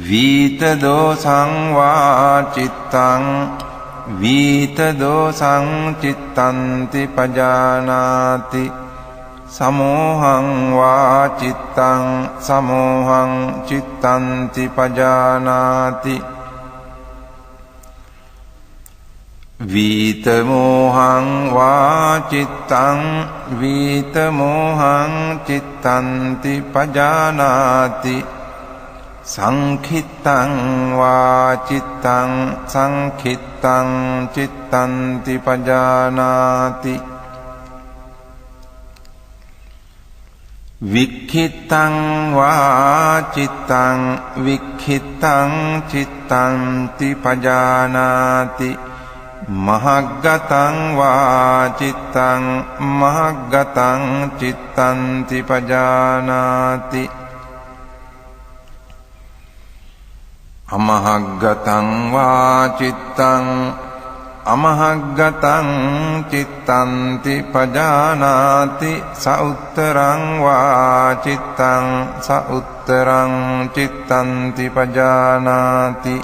වීත දෝසං වා චිත්තං වීත දෝසං චිත්තන්ති පජානාති समोहं वा चित्तं समोहं चित्तन्ति पजानाति वीतमोहं वा चित्तं वीतमोहं चित्तन्ति पजानाति संखित्तं वा चित्तं संखित्तं चित्तन्ति पजानाति विक्षिप्तं वा चित्तं विक्षिप्तं चित्तन्ति पजानाति महग्गतं वा चित्तं महग्गतं चित्तन्ति पजानाति अमहग्गतं वा चित्तं अमहग्गतं चित्तन्ति पजानाति स उत्तरं वा चित्तं स उत्तरं चित्तन्ति पजानाति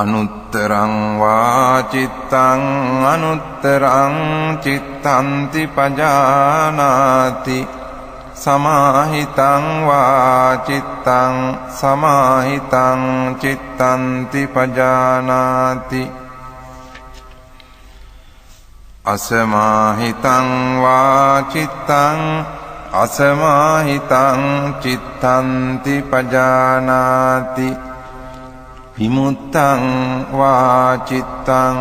अनुत्तरं वा चित्तं अनुत्तरं चित्तन्ति पजानाति समाहितं वा चित्तं समाहितं चित्तन्ति पजानाति असमाहितं वा चित्तं असमाहितं चित्तन्ति पजानाति विमुक्तं वा चित्तं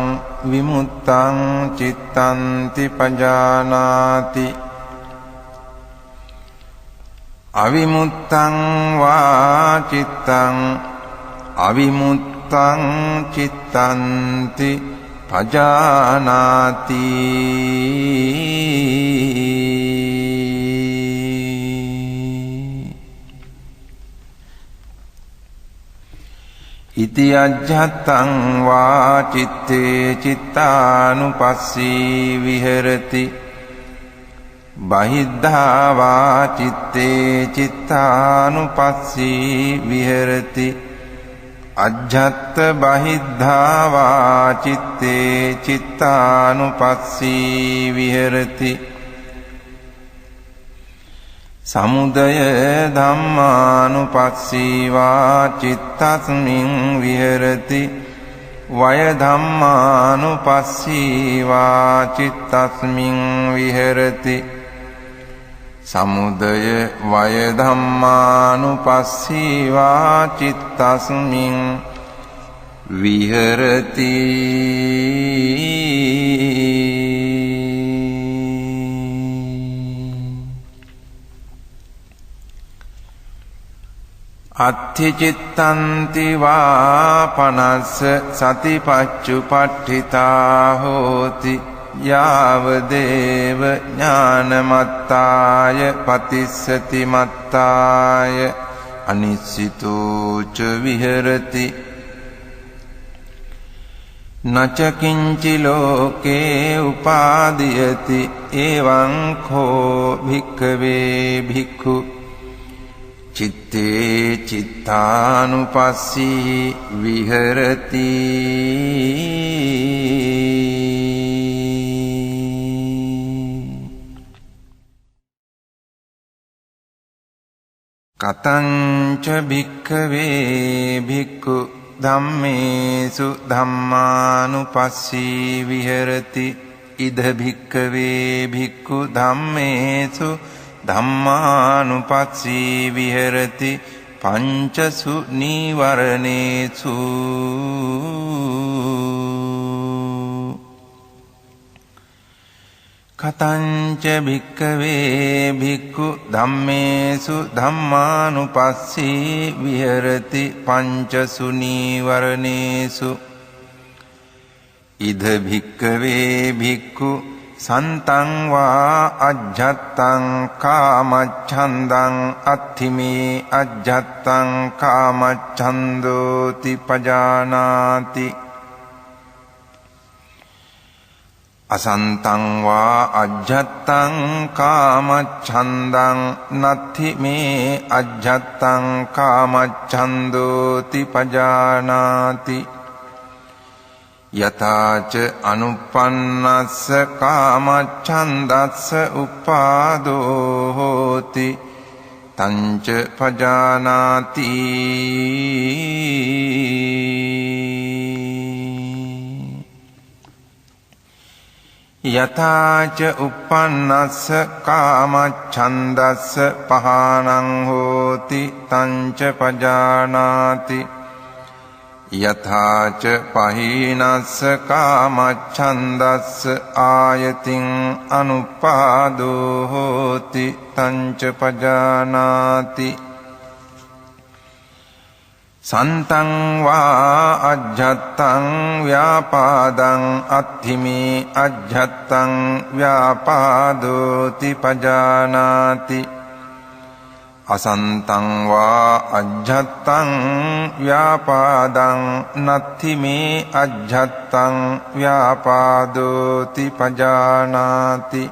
विमुक्तं चित्तन्ति पजानाति अविमुक्तं वा चित्तं अविमुक्तं चित्तन्ति पजानाति इति अज्झत्तं वा चित्ते चित्तानुपस्सी विहरति बहिद्धा वा चित्ते चित्तानुपस्सी विहरति अज्झत्त बहिद्धा वा चित्ते चित्तानुपस्सी विहरति समुदय धम्मानुपस्सी वा चित्तस्मिन् विहरति वय धम्मानुपस्सी वा चित्तस्मिन् विहरति समुदय वय धम्मानुपस्सी वा चित्तस्मिन् विहरति अत्थिचित्तन्ति वा पनस्स सतिपच्चुपट्ठिता होति यावदेव ज्ञानमत्ताय पतिस्सति मत्ताय अनिश्चितो च विहरति न च किञ्चि लोके उपादीयते एवं खो भिक्खवे भिक्खु चित्ते चित्तानुपस्सी विहरति कथं च भिक्खवे भिक्खु धम्मेषु धम्मानुपस्सी विहरति इद भिक्खवे भिक्खु धम्मेषु धम्मानुपस्सी विहरति पंचसु निवरणेषु कथं च भिक्खवे भिक्खु धम्मेषु धम्मानुपस्सी विहरति पंचसु निवरणेषु इद भिक्खवे भिक्खु संतं वा अज्झत्तं कामच्छन्दं अत्थिमे अज्झत्तं कामच्छन्दोति पजानाति असन्तं वा अज्झत्तं कामच्छन्दं नत्थिमे अज्झत्तं कामच्छन्दोति पजानाति යථාච අනුප්පන්නස්ස කාමච්ඡන්දස්ස උපාදෝ හෝති තංච පජානාති යථාච uppannස්ස කාමච්ඡන්දස්ස පහානං හෝති තංච පජානාති යථාච පහීනස්ස කාමච්ඡන්දස්ස ආයතින් අනුපාදෝ හෝති තංච පජානාති සන්තං වා අජ්ජත්තං ව්‍යාපාදං අත්ථිමේ අජ්ජත්තං ව්‍යාපාදෝති පජානාති අසන්තං වා අජ්ජත්තං ව්‍යාපාදං නත්ථිමේ අජ්ජත්තං ව්‍යාපාදෝති පජානාති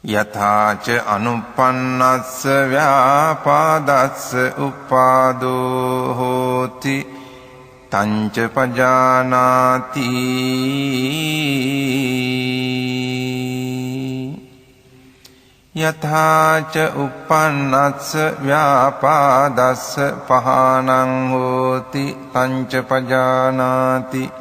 යථාච අනුප්පන්නස්ස ව්‍යාපාදස්ස උපාදෝ හෝති තංච පජානාති යථාච uppannස්ස ව්‍යාපාදස්ස පහානං හෝති තංච පජානාති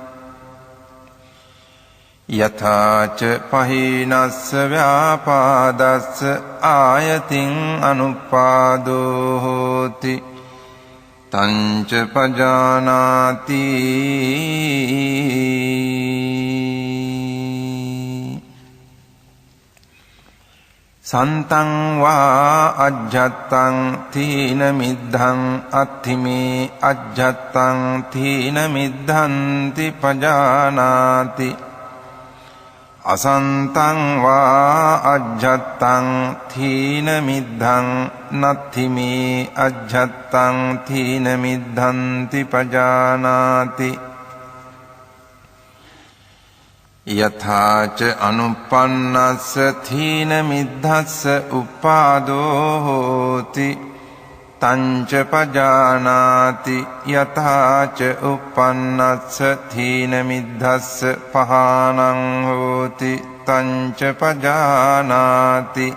යථාච පහීනස්ස ව්‍යාපාදස්ස ආයතින් අනුපාදෝ හෝති තංච පජානාති සන්තං වා අජ්ජත්තං තීන මිද්ධං අත්ථිමේ අජ්ජත්තං තීන මිද්ධන්ති පජානාති අසන්තං වා අජ්ජත්තං තීන මිද්ධං නත්ථිමේ අජ්ජත්තං තීන මිද්ධන්ති පජානාති යථාච අනුප්පන්නස්ස තීන මිද්ධස්ස උපාදෝ හෝති තංච පජානාති යථාච uppannස්ස තීන මිද්ධස්ස පහානං හෝති තංච පජානාති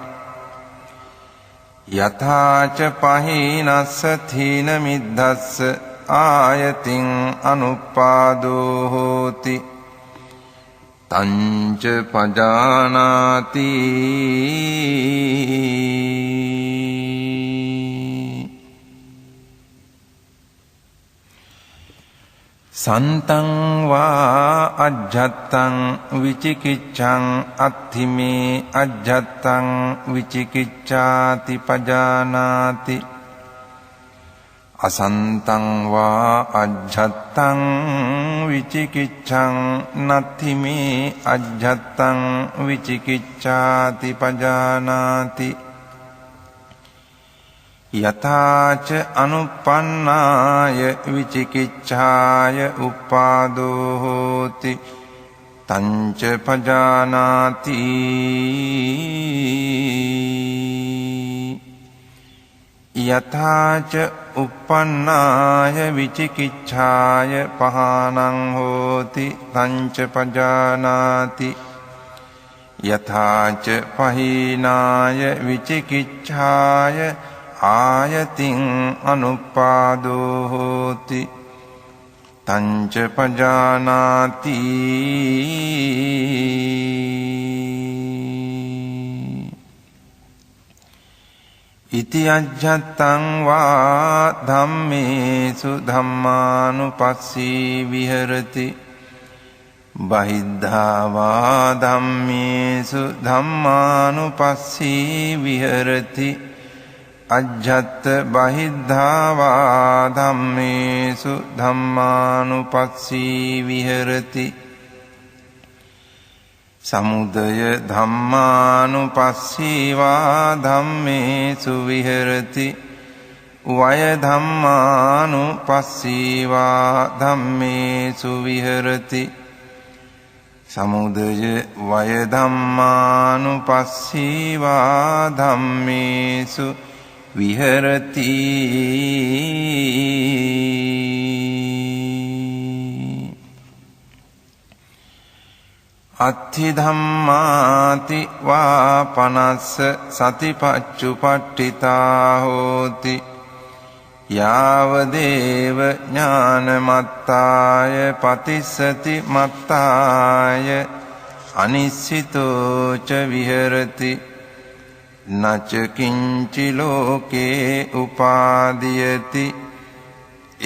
යථාච පහීනස්ස තීන මිද්ධස්ස ආයතින් අනුපාදෝ හෝති තංච පජානාති සන්තං වා අජ්ජත්තං විචිකිච්ඡං අත්ථිමේ අජ්ජත්තං විචිකිච්ඡාති පජානාති අසන්තං වා අජ්ජත්තං විචිකිච්ඡං නත්ථිමේ අජ්ජත්තං විචිකිච්ඡාති පජානාති යථාච අනුප්පන්නාය විචිකිච්ඡාය උපාදෝ හෝති තංච පජානාති යථාච uppannāya vicikicchāya pahānaṁ hoti tañca pajānāti yathāca pahīnāya vicikicchāya āyatiṁ anuppādō hoti tañca pajānāti ඉති අජ්ජත්තං වා ධම්මේසු ධම්මානුපස්සී විහෙරති බහිද්ධා වා ධම්මේසු ධම්මානුපස්සී විහෙරති අජ්ජත්ත බහිද්ධා වා ධම්මේසු ධම්මානුපස්සී විහෙරති සමුදය ධම්මානුපස්සීවා ධම්මේසු විහෙරති වය ධම්මානුපස්සීවා ධම්මේසු විහෙරති සමුදය වය ධම්මානුපස්සීවා ධම්මේසු විහෙරති අත්ථි ධම්මාති වා පනස්ස සතිපච්චුපට්ඨිතා හෝති යාව දේව ඥානමත්තාය පතිස්සති මත්තාය අනිස්සිතෝ ච විහෙරති නච කිංචි ලෝකේ උපාදීයති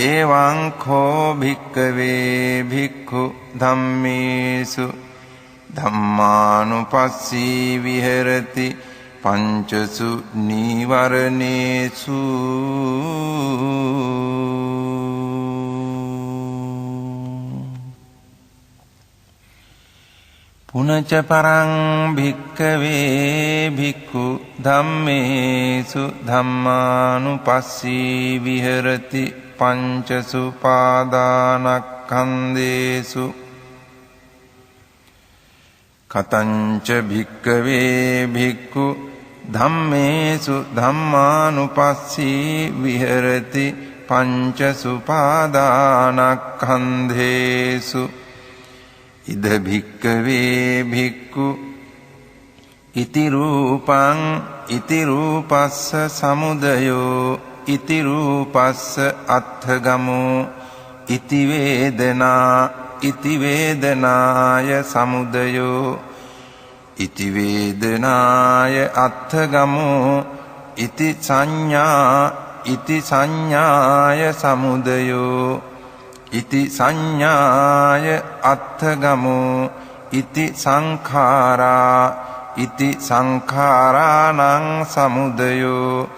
එවං කෝ භික්ඛවේ භික්ඛු ධම්මේසු ධම්මානුපස්සී විහෙරති පංචසු නීවරණේසු පුනච පරං භික්ඛවේ භික්ඛු ධම්මේසු ධම්මානුපස්සී විහෙරති පංචසු පාදානක්ඛන්දේසු කතංච භික්ඛවේ භික්ඛු ධම්මේසු ධම්මානුපස්සී විහෙරති පංචසු පාදානක්ඛන්දේසු ඉද භික්ඛවේ භික්ඛු ඉති රූපං ඉති රූපස්ස සමුදයෝ ඉති රූපස්ස අත්ථගමෝ ඉති වේදනා ඉති වේදනාය සමුදයෝ ඉති වේදනාය අත්ථගමෝ ඉති සංඥා ඉති සංඥාය සමුදයෝ ඉති සංඥාය අත්ථගමෝ ඉති සංඛාරා ඉති සංඛාරාණං සමුදයෝ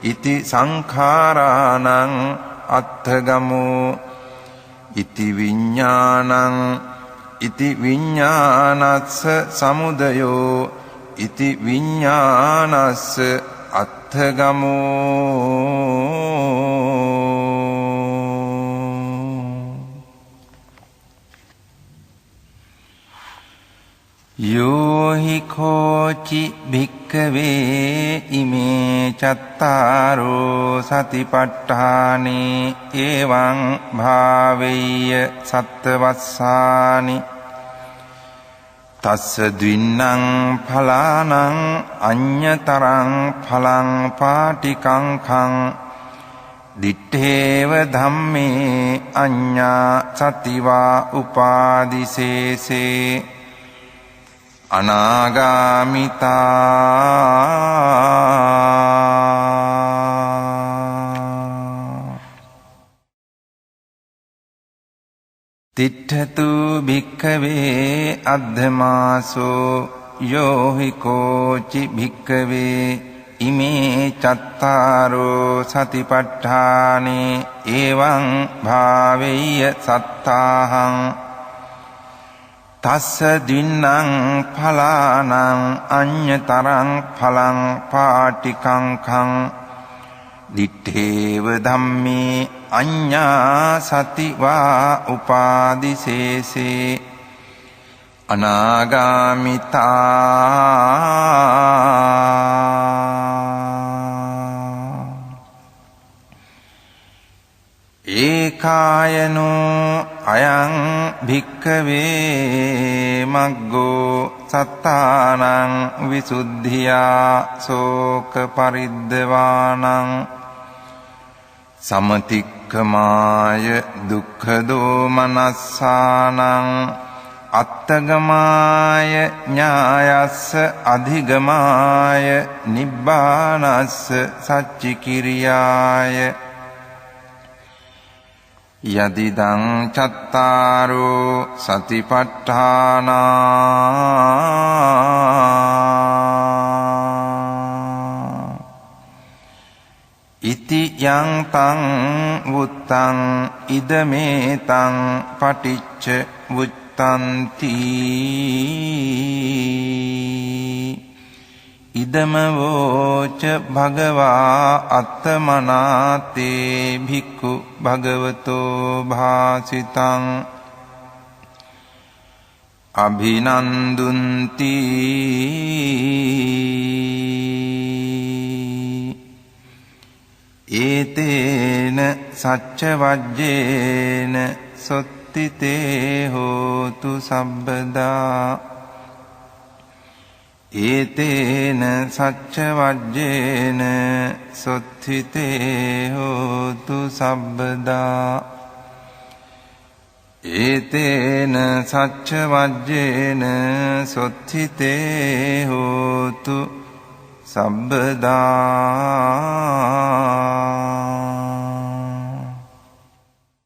ඉති සංඛාරාණං අත්ථගමෝ ඉති විඤ්ඤාණං ඉති විඤ්ඤාණස්ස සමුදයෝ ඉති විඤ්ඤාණස්ස අත්ථගමෝ යෝහි කෝචි භික්ඛවේ ඉමේ චත්තාරෝ සතිපට්ඨානේ එවං භාවෙය්‍ය සත්තවස්සානි තස්ස ද්වින්නං ඵලානං අඤ්ඤතරං ඵලං පාටිකංඛං දිත්තේව ධම්මේ අඤ්ඤා සතිවා උපාදිසේසේ අනාගාමිතා තිට්ඨතු භික්ඛවේ අද්ධමාසෝ යෝහි කෝචි භික්ඛවේ ඉමේ චත්තාරෝ සතිපට්ඨානේ එවං භාවෙය්‍ය සත්තාහං තස්ස දින්නං ඵලානං අඤ්ඤතරං ඵලං පාටිකංඛං දිත්තේව ධම්මේ අඤ්ඤා සතිවා උපාදිසේසේ අනාගාමිතා ඒකායනෝ අයං භික්ඛවේ මග්ගෝ සත්තානං විසුද්ධියා සෝක පරිද්දවානං සමතික්ඛමාය දුක්ඛ දෝමනස්සානං අත්තගමාය ඥායස්ස අධිගමාය නිබ්බානස්ස සච්චිකිරියාය යදිදං චත්තාරෝ සතිපට්ඨානා ඉති යං තං වුත්තං ඉදමේතං පටිච්ච වුත්තන්ති ඉදම වෝච භගවා අත්තමනාතේ භික්ඛු භගවතෝ භාසිතං අභිනන්දුන්ති ඒතේන සච්ච වජ්ජේන සොත්තිතේ හෝතු සබ්බදා ඒතේන සච්ච වජ්ජේන සොත්ථිතේ හෝතු සබ්බදා ඒතේන සච්ච වජ්ජේන සොත්ථිතේ හෝතු සබ්බදා